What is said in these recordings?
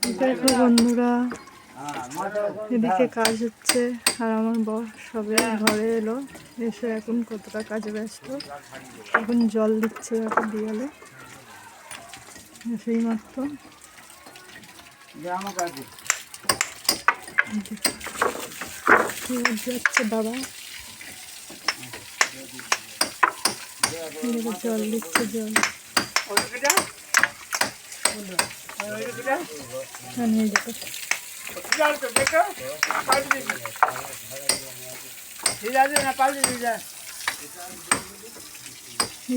দেখো বন্ধুরা, এদিকে কাজ হচ্ছে আর আমার বর সবে ঘরে এলো, এসে এখন কতটা কাজে ব্যস্ত। এখন জল দিচ্ছে দিয়ালে, সেই মাত্র যাচ্ছে বাবা, জল দিচ্ছে। জল নিয়ে যেতে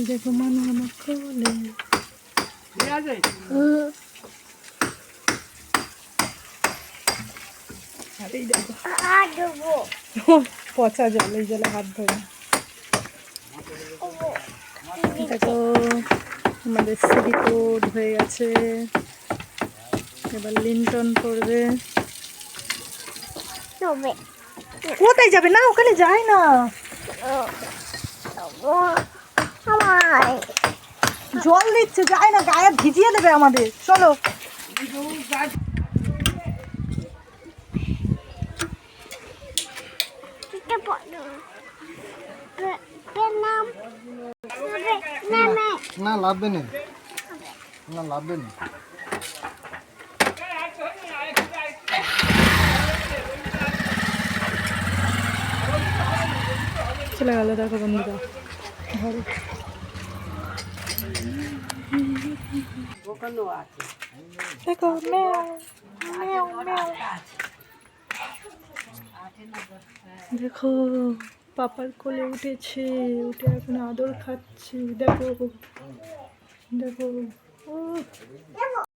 দেখো মানুষ আমার কোলে পচা জল, এই জলে হাত ধরে। দেখো আমাদের সিঁড়ি কোড হয়ে গেছে, এবার লিন্টন করবে। কোথায় যাবে? না ওখানে যায় না, জল দিচ্ছে, যায় না, গায়ে ভিজিয়ে দেবে আমাদের। চলো না লাভবে না, না লাভবে না। চলে গেল। দেখো বন্ধুরা ঘরে, দেখো দেখো পাপার কোলে উঠেছে, উঠে এখন আদর খাচ্ছি। দেখো দেখো